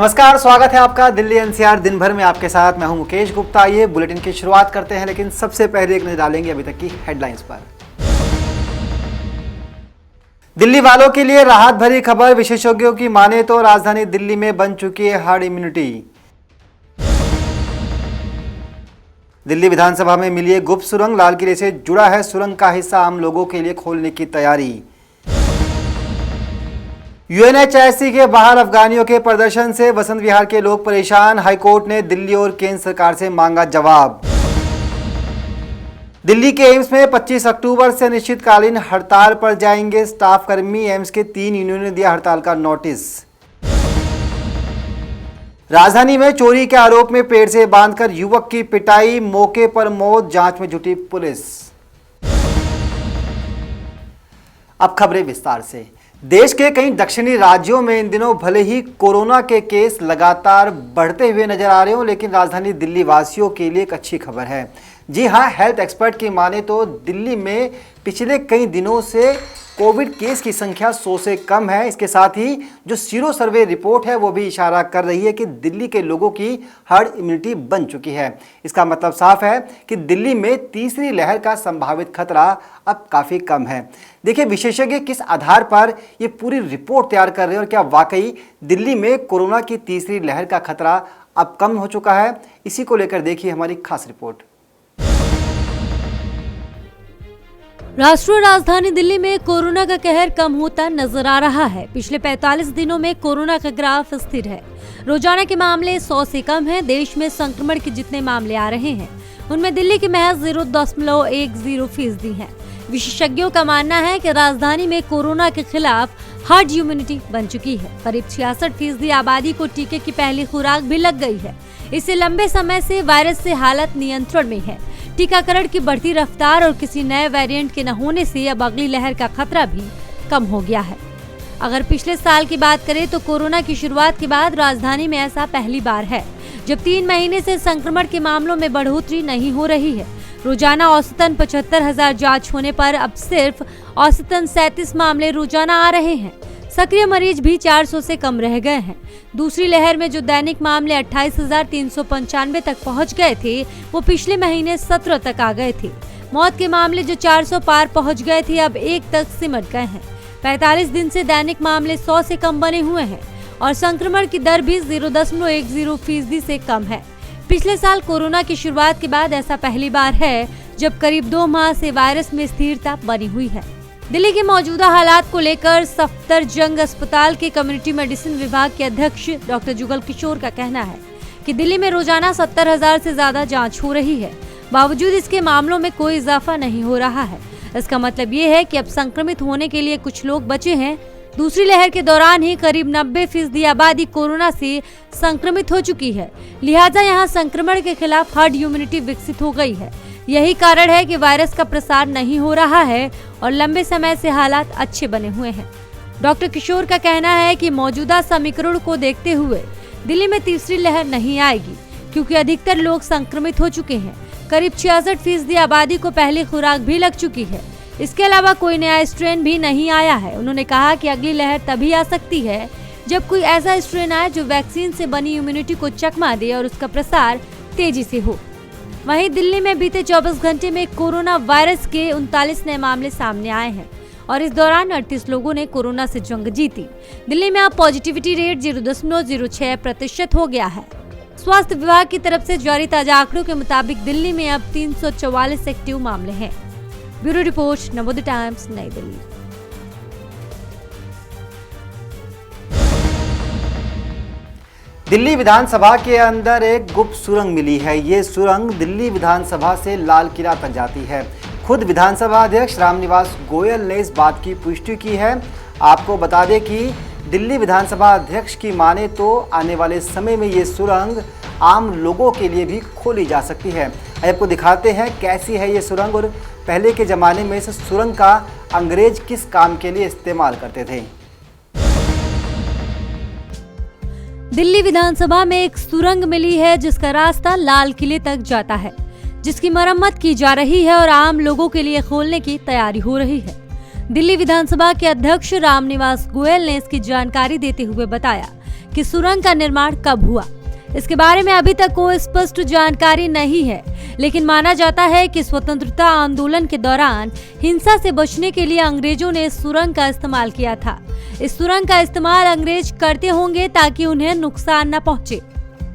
नमस्कार, स्वागत है आपका दिल्ली एनसीआर दिन भर में आपके साथ। मैं हूं मुकेश गुप्ता। ये बुलेटिन की शुरुआत करते हैं, लेकिन सबसे पहले एक नजर डालेंगे अभी तक की हेडलाइंस पर। दिल्ली वालों के लिए राहत भरी खबर। विशेषज्ञों की माने तो राजधानी दिल्ली में बन चुकी है हर्ड इम्यूनिटी। दिल्ली विधानसभा में मिली है गुप्त सुरंग। लाल किले से जुड़ा है सुरंग का हिस्सा, आम लोगों के लिए खोलने की तैयारी। यूएनएचआरसी के बाहर अफगानियों के प्रदर्शन से वसंत विहार के लोग परेशान। हाईकोर्ट ने दिल्ली और केंद्र सरकार से मांगा जवाब। दिल्ली के एम्स में 25 अक्टूबर से अनिश्चितकालीन हड़ताल पर जाएंगे स्टाफ कर्मी। एम्स के 3 यूनियनों ने दिया हड़ताल का नोटिस। राजधानी में चोरी के आरोप में पेड़ से बांधकर युवक की पिटाई, मौके पर मौत, जांच में जुटी पुलिस। अब खबरें विस्तार से। देश के कई दक्षिणी राज्यों में इन दिनों भले ही कोरोना के केस लगातार बढ़ते हुए नजर आ रहे हो, लेकिन राजधानी दिल्ली वासियों के लिए एक अच्छी खबर है। जी हां, हेल्थ एक्सपर्ट की माने तो दिल्ली में पिछले कई दिनों से कोविड केस की संख्या 100 से कम है। इसके साथ ही जो सीरो सर्वे रिपोर्ट है वो भी इशारा कर रही है कि दिल्ली के लोगों की हर्ड इम्यूनिटी बन चुकी है। इसका मतलब साफ है कि दिल्ली में तीसरी लहर का संभावित खतरा अब काफ़ी कम है। देखिए, विशेषज्ञ किस आधार पर ये पूरी रिपोर्ट तैयार कर रहे हैं और क्या वाकई दिल्ली में कोरोना की तीसरी लहर का खतरा अब कम हो चुका है, इसी को लेकर देखिए हमारी खास रिपोर्ट। राष्ट्रीय राजधानी दिल्ली में कोरोना का कहर कम होता नजर आ रहा है। पिछले 45 दिनों में कोरोना का ग्राफ स्थिर है। रोजाना के मामले 100 से कम हैं। देश में संक्रमण के जितने मामले आ रहे हैं उनमें दिल्ली के महज 0.10% हैं। विशेषज्ञों का मानना है कि राजधानी में कोरोना के खिलाफ हर्ड इम्यूनिटी बन चुकी है। करीब 66% आबादी को टीके की पहली खुराक भी लग गई है। इससे लंबे समय से वायरस से हालत नियंत्रण में है। टीकाकरण की बढ़ती रफ्तार और किसी नए वेरिएंट के न होने से अब अगली लहर का खतरा भी कम हो गया है। अगर पिछले साल की बात करें तो कोरोना की शुरुआत के बाद राजधानी में ऐसा पहली बार है जब 3 महीने से संक्रमण के मामलों में बढ़ोतरी नहीं हो रही है। रोजाना औसतन 75,000 जांच होने पर अब सिर्फ औसतन 37 मामले रोजाना आ रहे हैं। सक्रिय मरीज भी 400 से कम रह गए हैं। दूसरी लहर में जो दैनिक मामले 28,395 तक पहुंच गए थे, वो पिछले महीने 17 तक आ गए थे। मौत के मामले जो 400 पार पहुंच गए थे, अब 1 तक सिमट गए हैं। 45 दिन से दैनिक मामले 100 से कम बने हुए हैं और संक्रमण की दर भी 0.10% से कम है। पिछले साल कोरोना की शुरुआत के बाद ऐसा पहली बार है जब करीब 2 माह से वायरस में स्थिरता बनी हुई है। दिल्ली के मौजूदा हालात को लेकर सफदरजंग अस्पताल के कम्युनिटी मेडिसिन विभाग के अध्यक्ष डॉक्टर जुगल किशोर का कहना है कि दिल्ली में रोजाना 70,000 से ज्यादा जांच हो रही है। बावजूद इसके मामलों में कोई इजाफा नहीं हो रहा है। इसका मतलब ये है कि अब संक्रमित होने के लिए कुछ लोग बचे हैं। दूसरी लहर के दौरान ही करीब 90% आबादी कोरोना से संक्रमित हो चुकी है। लिहाजा यहाँ संक्रमण के खिलाफ हर्ड इम्यूनिटी विकसित हो गई है। यही कारण है कि वायरस का प्रसार नहीं हो रहा है और लंबे समय से हालात अच्छे बने हुए हैं। डॉक्टर किशोर का कहना है कि मौजूदा समीकरण को देखते हुए दिल्ली में तीसरी लहर नहीं आएगी, क्योंकि अधिकतर लोग संक्रमित हो चुके हैं। करीब 66% आबादी को पहली खुराक भी लग चुकी है। इसके अलावा कोई नया स्ट्रेन भी नहीं आया है। उन्होंने कहा कि अगली लहर तभी आ सकती है जब कोई ऐसा स्ट्रेन आए जो वैक्सीन से बनी इम्यूनिटी को चकमा दे और उसका प्रसार तेजी से हो। वहीं दिल्ली में बीते 24 घंटे में कोरोना वायरस के 39 नए मामले सामने आए हैं और इस दौरान 38 लोगों ने कोरोना से जंग जीती। दिल्ली में अब पॉजिटिविटी रेट 0.06% हो गया है। स्वास्थ्य विभाग की तरफ से जारी ताजा आंकड़ों के मुताबिक दिल्ली में अब 344 एक्टिव मामले हैं। ब्यूरो रिपोर्ट, नवोदय टाइम्स, नई दिल्ली। दिल्ली विधानसभा के अंदर एक गुप्त सुरंग मिली है। ये सुरंग दिल्ली विधानसभा से लाल किला तक जाती है। खुद विधानसभा अध्यक्ष रामनिवास गोयल ने इस बात की पुष्टि की है। आपको बता दें कि दिल्ली विधानसभा अध्यक्ष की माने तो आने वाले समय में ये सुरंग आम लोगों के लिए भी खोली जा सकती है। आपको दिखाते हैं कैसी है ये सुरंग और पहले के ज़माने में इस सुरंग का अंग्रेज किस काम के लिए इस्तेमाल करते थे। दिल्ली विधानसभा में एक सुरंग मिली है जिसका रास्ता लाल किले तक जाता है, जिसकी मरम्मत की जा रही है और आम लोगों के लिए खोलने की तैयारी हो रही है। दिल्ली विधानसभा के अध्यक्ष रामनिवास गोयल ने इसकी जानकारी देते हुए बताया कि सुरंग का निर्माण कब हुआ। इसके बारे में अभी तक कोई स्पष्ट जानकारी नहीं है, लेकिन माना जाता है कि स्वतंत्रता आंदोलन के दौरान हिंसा से बचने के लिए अंग्रेजों ने सुरंग का इस्तेमाल किया था। इस सुरंग का इस्तेमाल अंग्रेज करते होंगे ताकि उन्हें नुकसान न पहुंचे।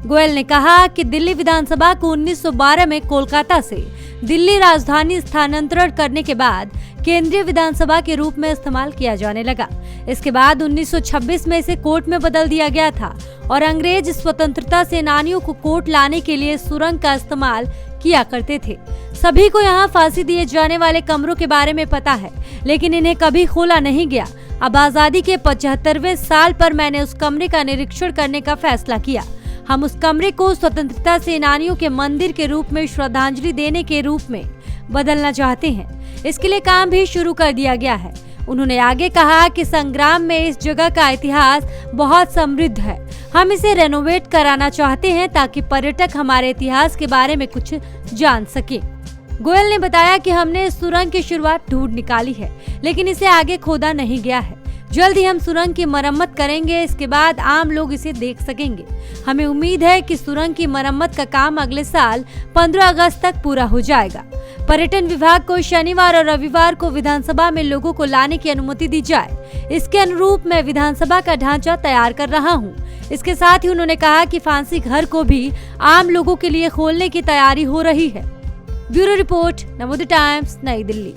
गोयल ने कहा कि दिल्ली विधानसभा को 1912 में कोलकाता से दिल्ली राजधानी स्थानांतरण करने के बाद केंद्रीय विधानसभा के रूप में इस्तेमाल किया जाने लगा। इसके बाद 1926 में इसे कोर्ट में बदल दिया गया था और अंग्रेज स्वतंत्रता सेनानियों को कोर्ट लाने के लिए सुरंग का इस्तेमाल किया करते थे। सभी को यहाँ फांसी दिए जाने वाले कमरों के बारे में पता है, लेकिन इन्हें कभी खोला नहीं गया। अब आजादी के 75वें साल पर मैंने उस कमरे का निरीक्षण करने का फैसला किया। हम उस कमरे को स्वतंत्रता सेनानियों के मंदिर के रूप में श्रद्धांजलि देने के रूप में बदलना चाहते हैं। इसके लिए काम भी शुरू कर दिया गया है। उन्होंने आगे कहा कि संग्राम में इस जगह का इतिहास बहुत समृद्ध है। हम इसे रेनोवेट कराना चाहते हैं ताकि पर्यटक हमारे इतिहास के बारे में कुछ जान सके। गोयल ने बताया कि हमने इस सुरंग की शुरुआत ढूंढ निकाली है, लेकिन इसे आगे खोदा नहीं गया है। जल्द ही हम सुरंग की मरम्मत करेंगे, इसके बाद आम लोग इसे देख सकेंगे। हमें उम्मीद है कि सुरंग की मरम्मत का काम अगले साल 15 अगस्त तक पूरा हो जाएगा। पर्यटन विभाग को शनिवार और रविवार को विधानसभा में लोगों को लाने की अनुमति दी जाए। इसके अनुरूप मैं विधानसभा का ढांचा तैयार कर रहा हूँ। इसके साथ ही उन्होंने कहा कि फांसी घर को भी आम लोगों के लिए खोलने की तैयारी हो रही है। ब्यूरो रिपोर्ट, नवोदय टाइम्स, नई दिल्ली।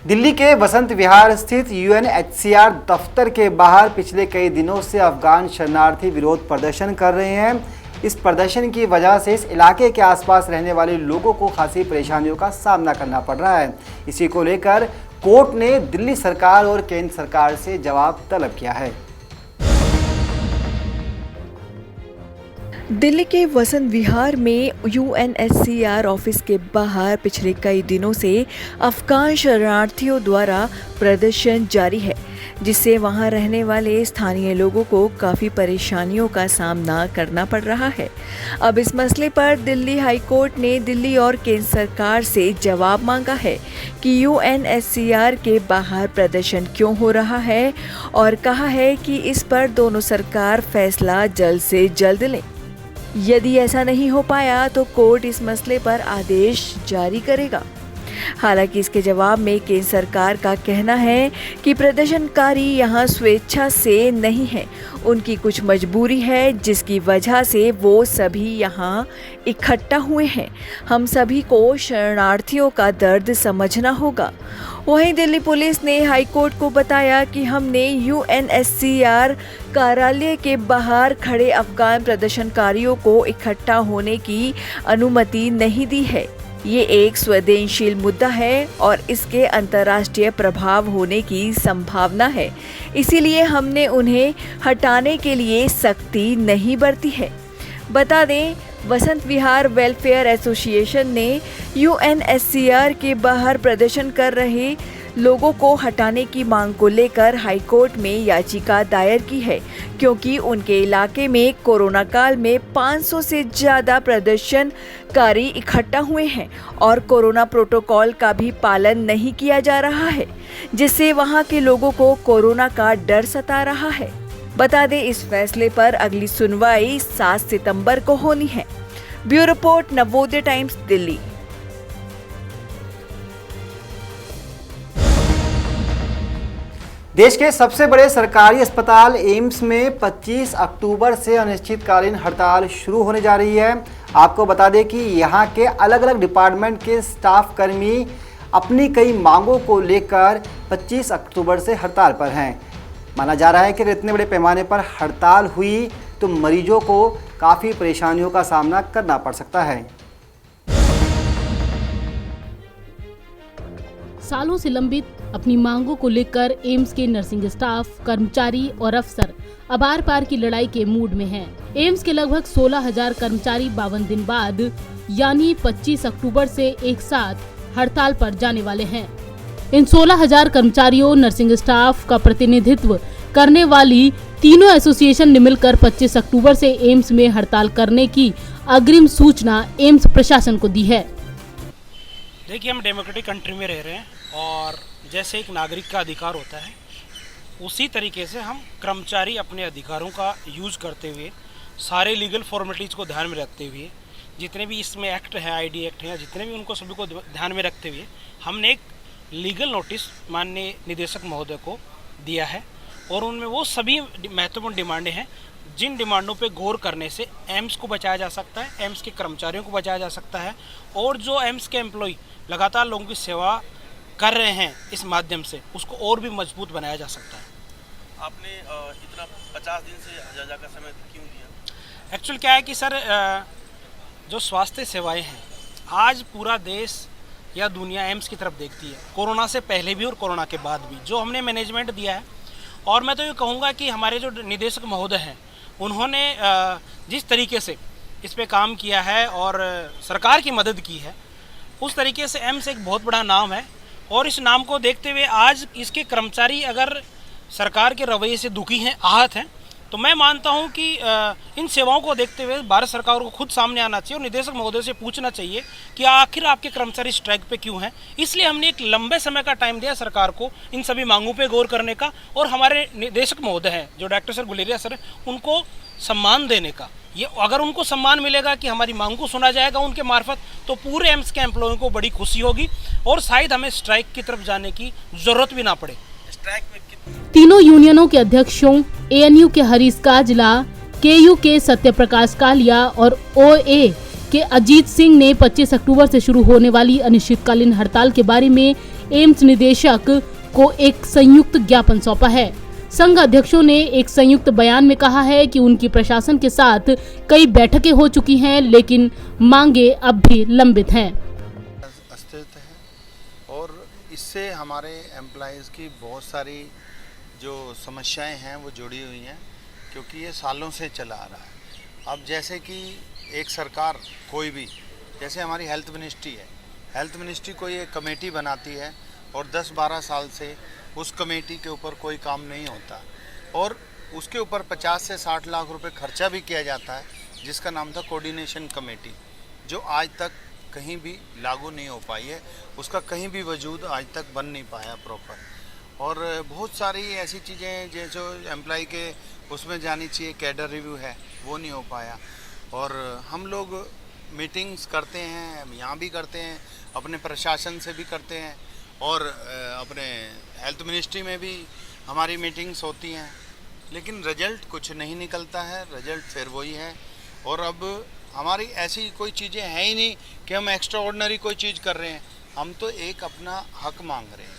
दिल्ली के वसंत विहार स्थित UNHCR दफ्तर के बाहर पिछले कई दिनों से अफगान शरणार्थी विरोध प्रदर्शन कर रहे हैं। इस प्रदर्शन की वजह से इस इलाके के आसपास रहने वाले लोगों को खासी परेशानियों का सामना करना पड़ रहा है। इसी को लेकर कोर्ट ने दिल्ली सरकार और केंद्र सरकार से जवाब तलब किया है। दिल्ली के वसंत विहार में UNHCR ऑफिस के बाहर पिछले कई दिनों से अफगान शरणार्थियों द्वारा प्रदर्शन जारी है, जिससे वहां रहने वाले स्थानीय लोगों को काफ़ी परेशानियों का सामना करना पड़ रहा है। अब इस मसले पर दिल्ली हाई कोर्ट ने दिल्ली और केंद्र सरकार से जवाब मांगा है कि UNHCR के बाहर प्रदर्शन क्यों हो रहा है और कहा है कि इस पर दोनों सरकार फैसला जल्द से जल्द लें। यदि ऐसा नहीं हो पाया तो कोर्ट इस मसले पर आदेश जारी करेगा। हालांकि इसके जवाब में केंद्र सरकार का कहना है कि प्रदर्शनकारी यहां स्वेच्छा से नहीं है, उनकी कुछ मजबूरी है जिसकी वजह से वो सभी यहां इकट्ठा हुए हैं। हम सभी को शरणार्थियों का दर्द समझना होगा। वहीं दिल्ली पुलिस ने हाई कोर्ट को बताया कि हमने UNHCR कार्यालय के बाहर खड़े अफगान प्रदर्शनकारियों को इकट्ठा होने की अनुमति नहीं दी है। ये एक संवेदनशील मुद्दा है और इसके अंतर्राष्ट्रीय प्रभाव होने की संभावना है, इसीलिए हमने उन्हें हटाने के लिए सख्ती नहीं बरती है। बता दें, वसंत विहार वेलफेयर एसोसिएशन ने UNHCR के बाहर प्रदर्शन कर रहे लोगों को हटाने की मांग को लेकर हाईकोर्ट में याचिका दायर की है, क्योंकि उनके इलाके में कोरोना काल में 500 से ज़्यादा प्रदर्शनकारी इकट्ठा हुए हैं और कोरोना प्रोटोकॉल का भी पालन नहीं किया जा रहा है, जिससे वहां के लोगों को कोरोना का डर सता रहा है। बता दें, इस फैसले पर अगली सुनवाई 7 सितंबर को होनी है। Bureau report, Navodaya times, Delhi. देश के सबसे बड़े सरकारी अस्पताल एम्स में 25 अक्टूबर से अनिश्चितकालीन हड़ताल शुरू होने जा रही है। आपको बता दें कि यहाँ के अलग अलग डिपार्टमेंट के स्टाफ कर्मी अपनी कई मांगों को लेकर 25 अक्टूबर से हड़ताल पर हैं। माना जा रहा है कि इतने बड़े पैमाने पर हड़ताल हुई तो मरीजों को काफ़ी परेशानियों का सामना करना पड़ सकता है। सालों से लंबित अपनी मांगों को लेकर एम्स के नर्सिंग स्टाफ, कर्मचारी और अफसर अब आर पार की लड़ाई के मूड में हैं। एम्स के लगभग 16,000 कर्मचारी 52 दिन बाद यानी 25 अक्टूबर से एक साथ हड़ताल पर जाने वाले हैं। इन 16,000 कर्मचारियों, नर्सिंग स्टाफ का प्रतिनिधित्व करने वाली तीनों एसोसिएशन ने मिलकर 25 अक्टूबर से एम्स में हड़ताल करने की अग्रिम सूचना एम्स प्रशासन को दी है। देखिए, हम डेमोक्रेटिक कंट्री में रह रहे हैं और जैसे एक नागरिक का अधिकार होता है उसी तरीके से हम कर्मचारी अपने अधिकारों का यूज करते हुए सारे लीगल फॉर्मेलिटीज़ को ध्यान में रखते हुए जितने भी इसमें एक्ट है, आईडी एक्ट है, जितने भी उनको सभी को ध्यान में रखते हुए हमने एक लीगल नोटिस माननीय निदेशक महोदय को दिया है और उनमें वो सभी महत्वपूर्ण डिमांडें हैं जिन डिमांडों पे गौर करने से एम्स को बचाया जा सकता है, एम्स के कर्मचारियों को बचाया जा सकता है और जो एम्स के एम्प्लॉय लगातार लोगों की सेवा कर रहे हैं इस माध्यम से उसको और भी मजबूत बनाया जा सकता है। आपने इतना 50 दिन से ज़्यादा का समय क्यों लिया? एक्चुअल क्या है कि सर जो स्वास्थ्य सेवाएं हैं आज पूरा देश या दुनिया एम्स की तरफ देखती है, कोरोना से पहले भी और कोरोना के बाद भी। जो हमने मैनेजमेंट दिया है और मैं तो ये कहूँगा कि हमारे जो निदेशक महोदय हैं उन्होंने जिस तरीके से इस पे काम किया है और सरकार की मदद की है उस तरीके से एम्स एक बहुत बड़ा नाम है और इस नाम को देखते हुए आज इसके कर्मचारी अगर सरकार के रवैये से दुखी हैं, आहत हैं, तो मैं मानता हूं कि इन सेवाओं को देखते हुए भारत सरकार को खुद सामने आना चाहिए और निदेशक महोदय से पूछना चाहिए कि आखिर आपके कर्मचारी स्ट्राइक पे क्यों हैं। इसलिए हमने एक लंबे समय का टाइम दिया सरकार को इन सभी मांगों पे गौर करने का और हमारे निदेशक महोदय हैं जो डॉक्टर सर गुलेरिया सर उनको सम्मान देने का। ये अगर उनको सम्मान मिलेगा कि हमारी मांग को सुना जाएगा उनके मार्फत तो पूरे एम्स के एम्प्लॉयों को बड़ी खुशी होगी और शायद हमें स्ट्राइक की तरफ जाने की जरूरत भी ना पड़े। स्ट्राइक में तीनों यूनियनों के अध्यक्षों एएनयू के हरीश काजला, केयू के सत्यप्रकाश कालिया और ओए के अजीत सिंह ने 25 अक्टूबर से शुरू होने वाली अनिश्चितकालीन हड़ताल के बारे में एम्स निदेशक को एक संयुक्त ज्ञापन सौंपा है। संघ अध्यक्षों ने एक संयुक्त बयान में कहा है कि उनकी प्रशासन के साथ कई बैठकें हो चुकी हैं लेकिन मांगे अब भी लंबित हैं। अस्तित्व है और इससे हमारे एम्प्लॉयज़ की बहुत सारी जो समस्याएं हैं वो जुड़ी हुई हैं क्योंकि ये सालों से चला आ रहा है। अब जैसे कि एक सरकार कोई भी, जैसे हमारी हेल्थ मिनिस्ट्री है, हेल्थ मिनिस्ट्री कोई एक कमेटी बनाती है और 10-12 साल से उस कमेटी के ऊपर कोई काम नहीं होता और उसके ऊपर 50 से 60 लाख रुपए खर्चा भी किया जाता है जिसका नाम था कोऑर्डिनेशन कमेटी, जो आज तक कहीं भी लागू नहीं हो पाई है, उसका कहीं भी वजूद आज तक बन नहीं पाया प्रॉपर। और बहुत सारी ऐसी चीज़ें जो एम्प्लॉय के उसमें जानी चाहिए, कैडर रिव्यू है वो नहीं हो पाया और हम लोग मीटिंग्स करते हैं, यहाँ भी करते हैं, अपने प्रशासन से भी करते हैं और अपने हेल्थ मिनिस्ट्री में भी हमारी मीटिंग्स होती हैं लेकिन रिजल्ट कुछ नहीं निकलता है, रिजल्ट फिर वही है। और अब हमारी ऐसी कोई चीज़ें हैं ही नहीं कि हम एक्स्ट्रा ऑर्डिनरी कोई चीज़ कर रहे हैं, हम तो एक अपना हक मांग रहे हैं।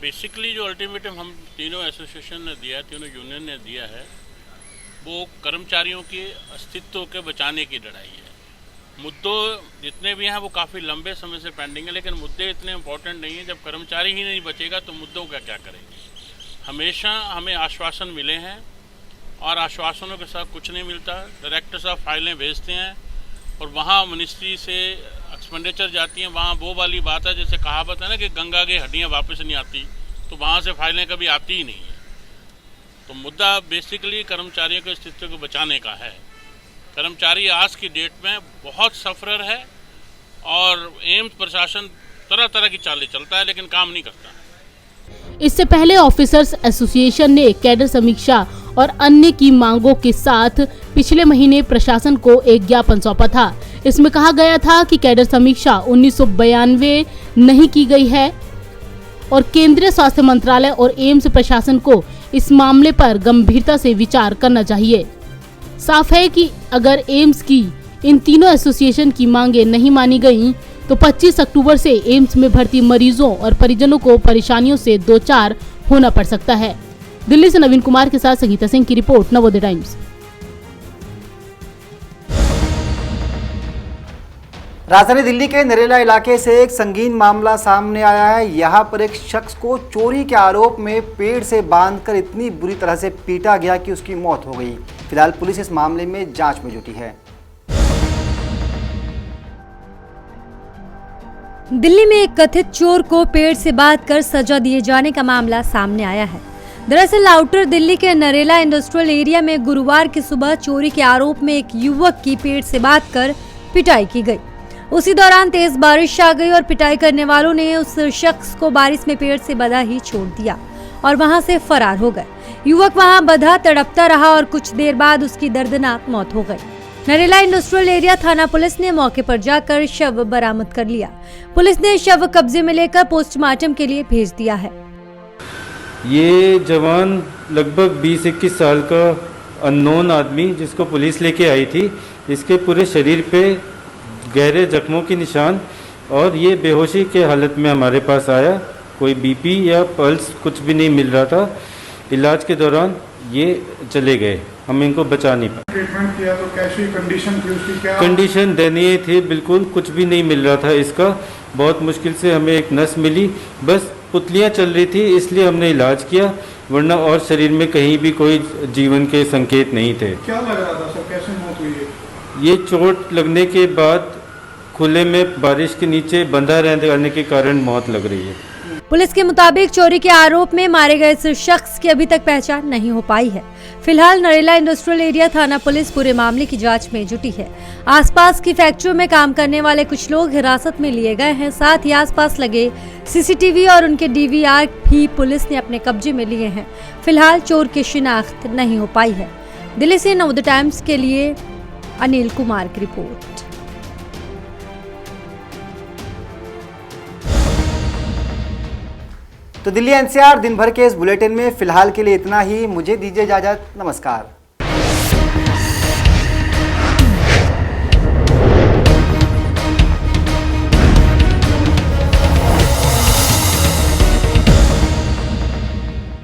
बेसिकली जो अल्टीमेटम हम तीनों एसोसिएशन ने दिया, तीनों यूनियन ने दिया है, वो कर्मचारियों के अस्तित्व के बचाने की लड़ाई है। मुद्दों जितने भी हैं वो काफ़ी लंबे समय से पेंडिंग है लेकिन मुद्दे इतने इम्पोर्टेंट नहीं हैं। जब कर्मचारी ही नहीं बचेगा तो मुद्दों का क्या करेंगे। हमेशा हमें आश्वासन मिले हैं और आश्वासनों के साथ कुछ नहीं मिलता। डायरेक्टर साहब फाइलें भेजते हैं और वहाँ मिनिस्ट्री से एक्सपेंडिचर जाती हैं, वहाँ वो वाली बात है जैसे कहावत है ना कि गंगा की हड्डियाँ वापस नहीं आती, तो वहाँ से फाइलें कभी आती ही नहीं है। तो मुद्दा बेसिकली कर्मचारियों के अस्तित्व को बचाने का है। कर्मचारी आज की डेट में बहुत सफरर है और एम्स प्रशासन तरह तरह की चालें चलता है लेकिन काम नहीं करता। इससे पहले ऑफिसर्स एसोसिएशन ने कैडर समीक्षा और अन्य की मांगों के साथ पिछले महीने प्रशासन को एक ज्ञापन सौंपा था। इसमें कहा गया था कि कैडर समीक्षा 1992 नहीं की गई है और केंद्रीय स्वास्थ्य मंत्रालय और एम्स प्रशासन को इस मामले पर गंभीरता से विचार करना चाहिए। साफ है कि अगर एम्स की इन तीनों एसोसिएशन की मांगे नहीं मानी गईं, तो 25 अक्टूबर से एम्स में भर्ती मरीजों और परिजनों को परेशानियों से दो चार होना पड़ सकता है। दिल्ली से नवीन कुमार के साथ संगीता सिंह की रिपोर्ट, नवोदय टाइम्स। राजधानी दिल्ली के नरेला इलाके से एक संगीन मामला सामने आया है। यहाँ पर एक शख्स को चोरी के आरोप में पेड़ से बांधकर इतनी बुरी तरह से पीटा गया कि उसकी मौत हो गई। फिलहाल पुलिस इस मामले में जांच में जुटी है। दिल्ली में एक कथित चोर को पेड़ से बांधकर सजा दिए जाने का मामला सामने आया है। दरअसल आउटर दिल्ली के नरेला इंडस्ट्रियल एरिया में गुरुवार की सुबह चोरी के आरोप में एक युवक की पेड़ से बांधकर पिटाई की गई। उसी दौरान तेज बारिश आ गई और पिटाई करने वालों ने उस शख्स को बारिश में पेड़ से बंधा ही छोड़ दिया और वहां से फरार हो गए। युवक वहां बंधा तड़पता रहा और कुछ देर बाद उसकी दर्दनाक मौत हो गई। नरेला इंडस्ट्रियल एरिया थाना पुलिस ने मौके पर जाकर शव बरामद कर लिया। पुलिस ने शव कब्जे में लेकर पोस्टमार्टम के लिए भेज दिया है। ये जवान लगभग 20-21 साल का अननोन आदमी जिसको पुलिस लेके आई थी, इसके पूरे शरीर पे गहरे जख्मों के निशान और ये बेहोशी के हालत में हमारे पास आया। कोई बीपी या पल्स कुछ भी नहीं मिल रहा था। इलाज के दौरान ये चले गए, हम इनको बचा नहीं पाए। ट्रीटमेंट किया तो कैसी कंडीशन थी उसकी? क्या कंडीशन दयनीय थी, बिल्कुल कुछ भी नहीं मिल रहा था इसका। बहुत मुश्किल से हमें एक नस मिली, बस पुतलियाँ चल रही थी इसलिए हमने इलाज किया, वरना और शरीर में कहीं भी कोई जीवन के संकेत नहीं थे। क्या लग रहा था सर, कैसे मौत हुई है? ये चोट लगने के बाद खुले में बारिश के नीचे बंधा रहने के कारण मौत लग रही है। पुलिस के मुताबिक चोरी के आरोप में मारे गए इस शख्स की अभी तक पहचान नहीं हो पाई है। फिलहाल नरेला इंडस्ट्रियल एरिया थाना पुलिस पूरे मामले की जांच में जुटी है। आसपास की फैक्ट्रियों में काम करने वाले कुछ लोग हिरासत में लिए गए हैं। साथ ही आसपास लगे सीसीटीवी और उनके डीवीआर भी पुलिस ने अपने कब्जे में लिए हैं। फिलहाल चोर की शिनाख्त नहीं हो पाई है। दिल्ली से नवोदय टाइम्स के लिए अनिल कुमार की रिपोर्ट। तो दिल्ली एनसीआर दिन भर के इस बुलेटिन में फिलहाल के लिए इतना ही। मुझे दीजिए इजाजत, नमस्कार।